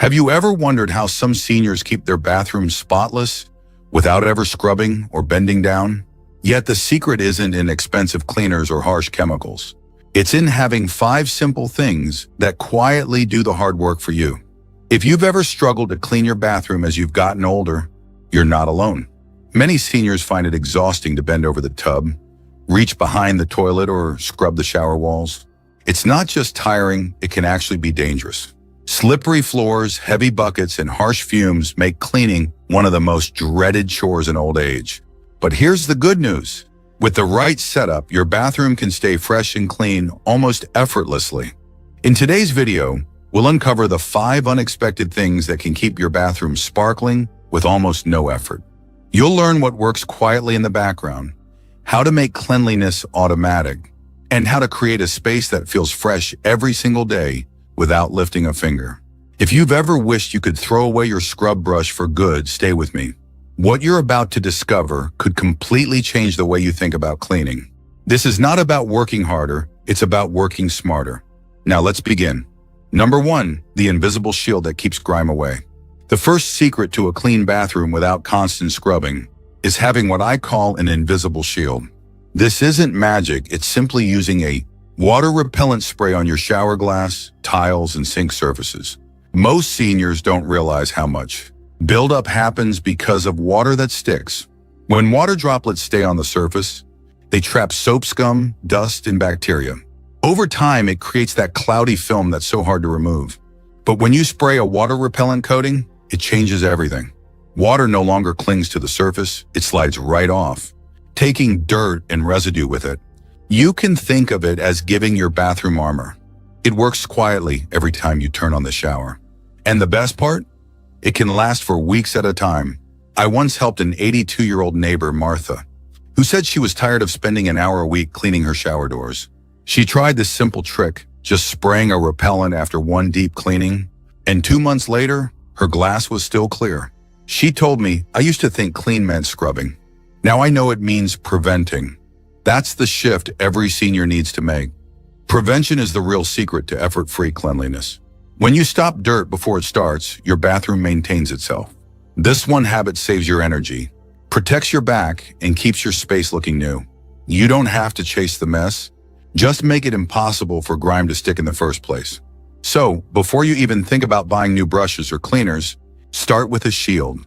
Have you ever wondered how some seniors keep their bathrooms spotless without ever scrubbing or bending down? Yet the secret isn't in expensive cleaners or harsh chemicals. It's in having 5 simple things that quietly do the hard work for you. If you've ever struggled to clean your bathroom as you've gotten older, you're not alone. Many seniors find it exhausting to bend over the tub, reach behind the toilet, or scrub the shower walls. It's not just tiring, it can actually be dangerous. Slippery floors, heavy buckets, and harsh fumes make cleaning one of the most dreaded chores in old age. But here's the good news. With the right setup, your bathroom can stay fresh and clean almost effortlessly. In today's video, we'll uncover the 5 unexpected things that can keep your bathroom sparkling with almost no effort. You'll learn what works quietly in the background, how to make cleanliness automatic, and how to create a space that feels fresh every single day without lifting a finger. If you've ever wished you could throw away your scrub brush for good, stay with me. What you're about to discover could completely change the way you think about cleaning. This is not about working harder, it's about working smarter. Now let's begin. Number 1, the invisible shield that keeps grime away. The first secret to a clean bathroom without constant scrubbing is having what I call an invisible shield. This isn't magic, it's simply using a water repellent spray on your shower glass, tiles, and sink surfaces. Most seniors don't realize how much buildup happens because of water that sticks. When water droplets stay on the surface, they trap soap scum, dust, and bacteria. Over time, it creates that cloudy film that's so hard to remove. But when you spray a water repellent coating, it changes everything. Water no longer clings to the surface, it slides right off, taking dirt and residue with it. You can think of it as giving your bathroom armor. It works quietly every time you turn on the shower. And the best part? It can last for weeks at a time. I once helped an 82-year-old neighbor, Martha, who said she was tired of spending an hour a week cleaning her shower doors. She tried this simple trick, just spraying a repellent after one deep cleaning, and 2 months later, her glass was still clear. She told me, "I used to think clean meant scrubbing. Now I know it means preventing." That's the shift every senior needs to make. Prevention is the real secret to effort-free cleanliness. When you stop dirt before it starts, your bathroom maintains itself. This one habit saves your energy, protects your back, and keeps your space looking new. You don't have to chase the mess. Just make it impossible for grime to stick in the first place. So, before you even think about buying new brushes or cleaners, start with a shield.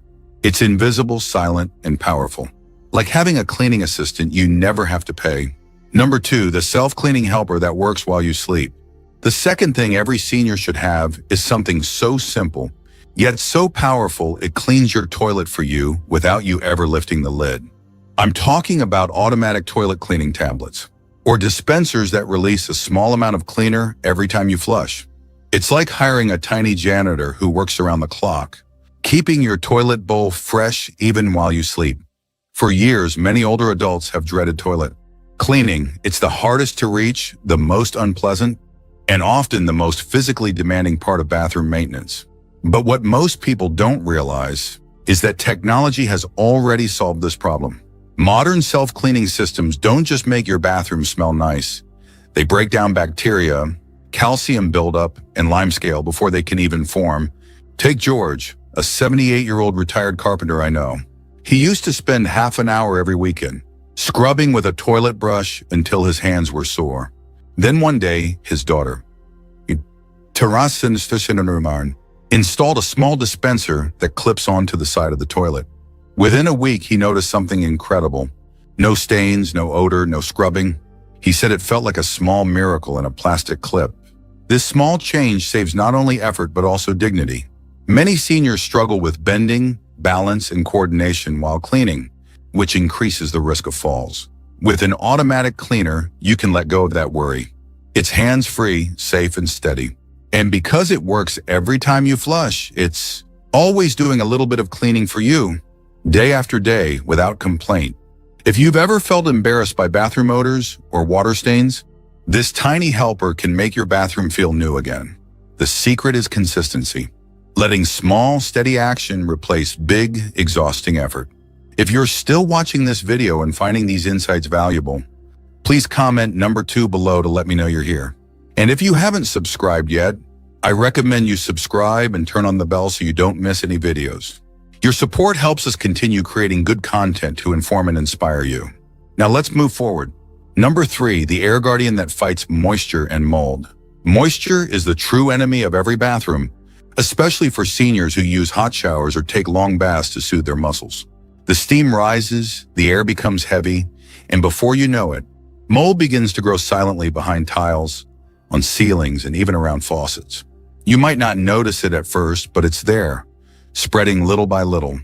It's invisible, silent, and powerful. Like having a cleaning assistant you never have to pay. Number 2, the self-cleaning helper that works while you sleep. The second thing every senior should have is something so simple, yet so powerful it cleans your toilet for you without you ever lifting the lid. I'm talking about automatic toilet cleaning tablets, or dispensers that release a small amount of cleaner every time you flush. It's like hiring a tiny janitor who works around the clock, keeping your toilet bowl fresh even while you sleep. For years, many older adults have dreaded toilet cleaning. It's the hardest to reach, the most unpleasant, and often the most physically demanding part of bathroom maintenance. But what most people don't realize is that technology has already solved this problem. Modern self-cleaning systems don't just make your bathroom smell nice. They break down bacteria, calcium buildup, and limescale before they can even form. Take George, a 78-year-old retired carpenter I know. He used to spend half an hour every weekend, scrubbing with a toilet brush until his hands were sore. Then one day, his daughter, installed a small dispenser that clips onto the side of the toilet. Within a week, he noticed something incredible. No stains, no odor, no scrubbing. He said it felt like a small miracle in a plastic clip. This small change saves not only effort but also dignity. Many seniors struggle with bending, balance, and coordination while cleaning, which increases the risk of falls. With an automatic cleaner, you can let go of that worry. It's hands-free, safe, and steady. And because it works every time you flush, it's always doing a little bit of cleaning for you, day after day, without complaint. If you've ever felt embarrassed by bathroom odors or water stains, this tiny helper can make your bathroom feel new again. The secret is consistency. Letting small, steady action replace big, exhausting effort. If you're still watching this video and finding these insights valuable, please comment number 2 below to let me know you're here. And if you haven't subscribed yet, I recommend you subscribe and turn on the bell so you don't miss any videos. Your support helps us continue creating good content to inform and inspire you. Now let's move forward. Number 3, the air guardian that fights moisture and mold. Moisture is the true enemy of every bathroom, especially for seniors who use hot showers or take long baths to soothe their muscles. The steam rises, the air becomes heavy, and before you know it, mold begins to grow silently behind tiles, on ceilings, and even around faucets. You might not notice it at first, but it's there, spreading little by little.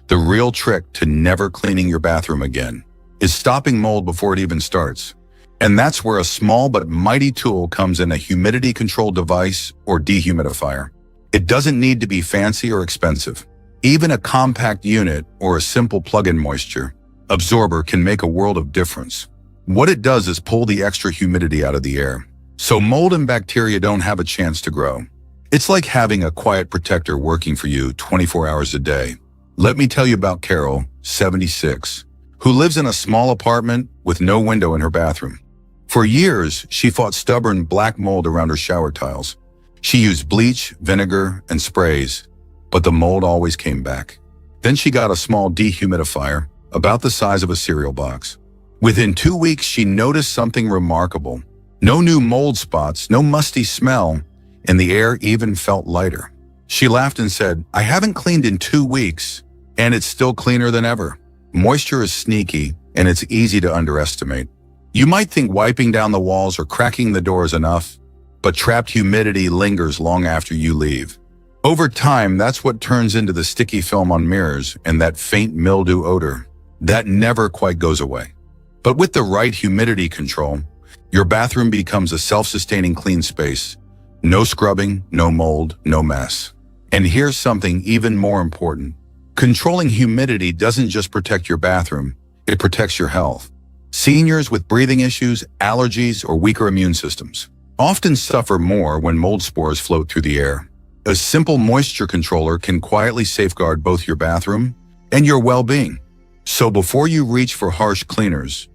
The real trick to never cleaning your bathroom again is stopping mold before it even starts. And that's where a small but mighty tool comes in: a humidity control device or dehumidifier. It doesn't need to be fancy or expensive. Even a compact unit or a simple plug-in moisture absorber can make a world of difference. What it does is pull the extra humidity out of the air, so mold and bacteria don't have a chance to grow. It's like having a quiet protector working for you 24 hours a day. Let me tell you about Carol, 76, who lives in a small apartment with no window in her bathroom. For years, she fought stubborn black mold around her shower tiles. She used bleach, vinegar, and sprays, but the mold always came back. Then she got a small dehumidifier, about the size of a cereal box. Within 2 weeks, she noticed something remarkable. No new mold spots, no musty smell, and the air even felt lighter. She laughed and said, "I haven't cleaned in 2 weeks, and it's still cleaner than ever." Moisture is sneaky, and it's easy to underestimate. You might think wiping down the walls or cracking the door is enough, but trapped humidity lingers long after you leave. Over time, that's what turns into the sticky film on mirrors and that faint mildew odor that never quite goes away. But with the right humidity control, your bathroom becomes a self-sustaining clean space. No scrubbing, no mold, no mess. And here's something even more important. Controlling humidity doesn't just protect your bathroom, it protects your health. Seniors with breathing issues, allergies, or weaker immune systems often suffer more when mold spores float through the air. A simple moisture controller can quietly safeguard both your bathroom and your well-being. So before you reach for harsh cleaners,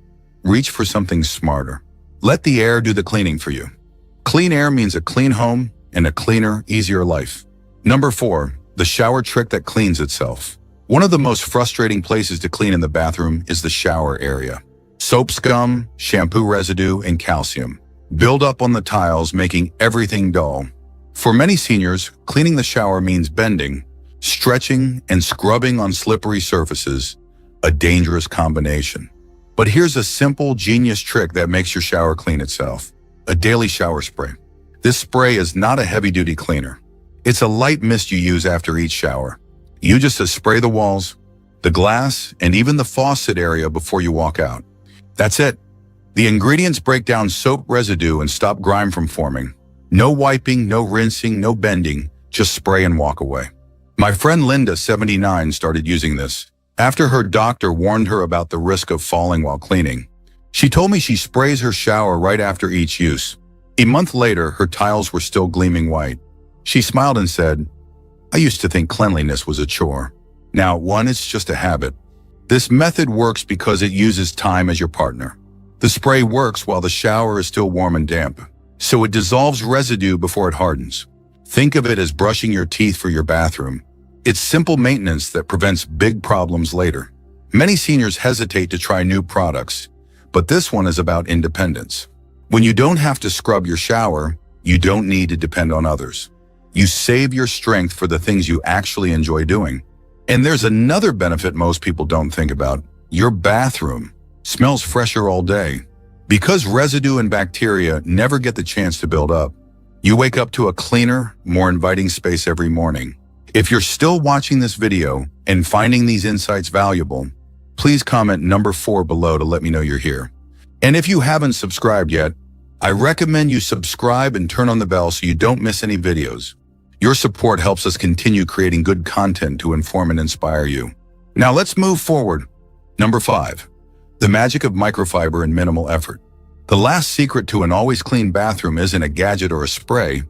reach for something smarter. Let the air do the cleaning for you. Clean air means a clean home and a cleaner, easier life. Number 4, the shower trick that cleans itself. One of the most frustrating places to clean in the bathroom is the shower area. Soap scum, shampoo residue, and calcium build up on the tiles, making everything dull. For many seniors, cleaning the shower means bending, stretching, and scrubbing on slippery surfaces, a dangerous combination. But here's a simple, genius trick that makes your shower clean itself: a daily shower spray. This spray is not a heavy-duty cleaner. It's a light mist you use after each shower. You just spray the walls, the glass, and even the faucet area before you walk out. That's it. The ingredients break down soap residue and stop grime from forming. No wiping, no rinsing, no bending, just spray and walk away. My friend Linda, 79, started using this after her doctor warned her about the risk of falling while cleaning. She told me she sprays her shower right after each use. A month later, her tiles were still gleaming white. She smiled and said, "I used to think cleanliness was a chore. Now, one, it's just a habit." This method works because it uses time as your partner. The spray works while the shower is still warm and damp, so it dissolves residue before it hardens. Think of it as brushing your teeth for your bathroom. It's simple maintenance that prevents big problems later. Many seniors hesitate to try new products, but this one is about independence. When you don't have to scrub your shower, you don't need to depend on others. You save your strength for the things you actually enjoy doing. And there's another benefit most people don't think about. Your bathroom smells fresher all day. Because residue and bacteria never get the chance to build up, you wake up to a cleaner, more inviting space every morning. If you're still watching this video and finding these insights valuable, please comment number 4 below to let me know you're here. And if you haven't subscribed yet, I recommend you subscribe and turn on the bell so you don't miss any videos. Your support helps us continue creating good content to inform and inspire you. Now let's move forward. Number 5. The magic of microfiber and minimal effort. The last secret to an always clean bathroom isn't a gadget or a spray,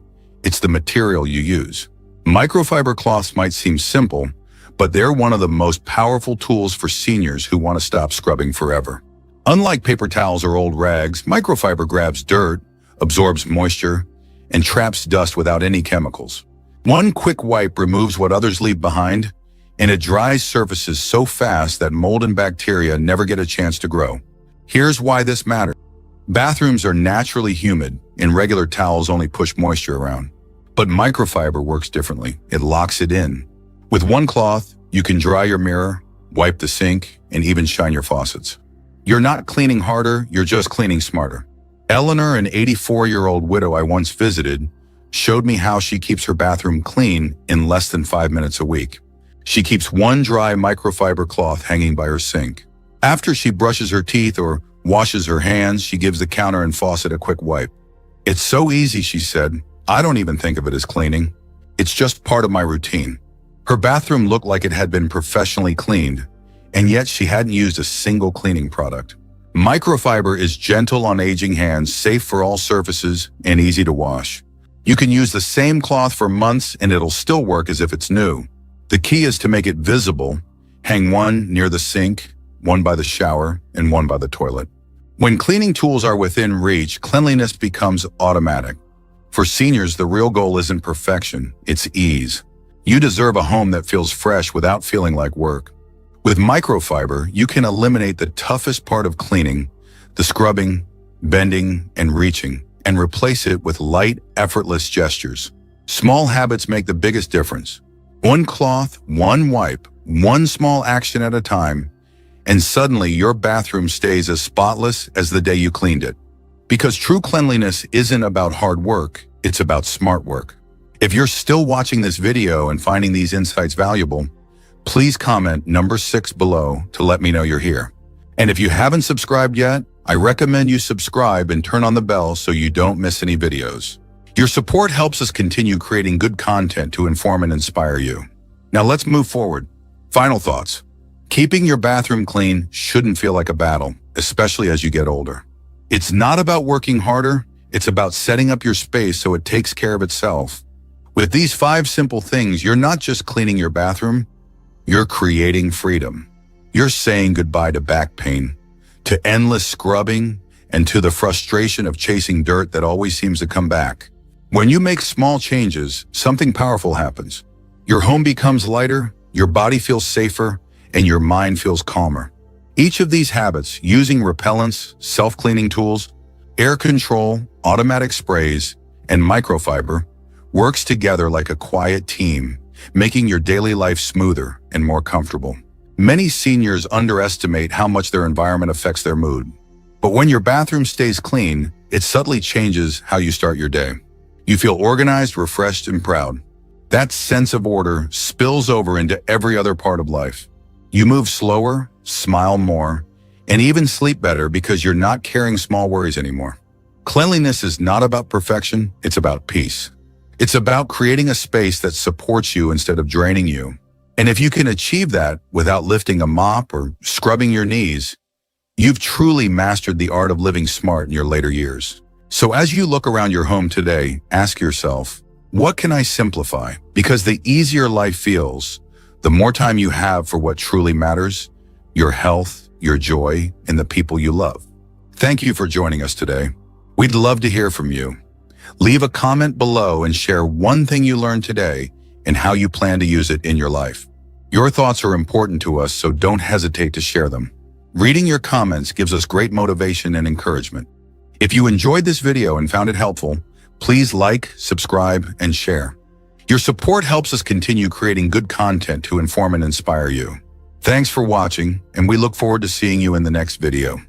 it's the material you use. Microfiber cloths might seem simple, but they're one of the most powerful tools for seniors who want to stop scrubbing forever. Unlike paper towels or old rags, microfiber grabs dirt, absorbs moisture, and traps dust without any chemicals. One quick wipe removes what others leave behind, and it dries surfaces so fast that mold and bacteria never get a chance to grow. Here's why this matters. Bathrooms are naturally humid, and regular towels only push moisture around. But microfiber works differently. It locks it in. With one cloth, you can dry your mirror, wipe the sink, and even shine your faucets. You're not cleaning harder, you're just cleaning smarter. Eleanor, an 84-year-old widow I once visited, showed me how she keeps her bathroom clean in less than 5 minutes a week. She keeps one dry microfiber cloth hanging by her sink. After she brushes her teeth or washes her hands, she gives the counter and faucet a quick wipe. It's so easy, she said. I don't even think of it as cleaning. It's just part of my routine. Her bathroom looked like it had been professionally cleaned, and yet she hadn't used a single cleaning product. Microfiber is gentle on aging hands, safe for all surfaces, and easy to wash. You can use the same cloth for months and it'll still work as if it's new. The key is to make it visible. Hang one near the sink, one by the shower, and one by the toilet. When cleaning tools are within reach, cleanliness becomes automatic. For seniors, the real goal isn't perfection, it's ease. You deserve a home that feels fresh without feeling like work. With microfiber, you can eliminate the toughest part of cleaning, the scrubbing, bending, and reaching, and replace it with light, effortless gestures. Small habits make the biggest difference. One cloth, one wipe, one small action at a time, and suddenly your bathroom stays as spotless as the day you cleaned it. Because true cleanliness isn't about hard work, it's about smart work. If you're still watching this video and finding these insights valuable, please comment number 6 below to let me know you're here. And if you haven't subscribed yet, I recommend you subscribe and turn on the bell so you don't miss any videos. Your support helps us continue creating good content to inform and inspire you. Now let's move forward. Final thoughts. Keeping your bathroom clean shouldn't feel like a battle, especially as you get older. It's not about working harder, it's about setting up your space so it takes care of itself. With these 5 simple things, you're not just cleaning your bathroom, you're creating freedom. You're saying goodbye to back pain, to endless scrubbing, and to the frustration of chasing dirt that always seems to come back. When you make small changes, something powerful happens. Your home becomes lighter, your body feels safer, and your mind feels calmer. Each of these habits, using repellents, self-cleaning tools, air control, automatic sprays, and microfiber, works together like a quiet team, making your daily life smoother and more comfortable. Many seniors underestimate how much their environment affects their mood. But when your bathroom stays clean, it subtly changes how you start your day. You feel organized, refreshed, and proud. That sense of order spills over into every other part of life. You move slower, smile more, and even sleep better because you're not carrying small worries anymore. Cleanliness is not about perfection, it's about peace. It's about creating a space that supports you instead of draining you. And if you can achieve that without lifting a mop or scrubbing your knees, you've truly mastered the art of living smart in your later years. So as you look around your home today, ask yourself, what can I simplify? Because the easier life feels, the more time you have for what truly matters, your health, your joy, and the people you love. Thank you for joining us today. We'd love to hear from you. Leave a comment below and share one thing you learned today and how you plan to use it in your life. Your thoughts are important to us, so don't hesitate to share them. Reading your comments gives us great motivation and encouragement. If you enjoyed this video and found it helpful, please like, subscribe, and share. Your support helps us continue creating good content to inform and inspire you. Thanks for watching, and we look forward to seeing you in the next video.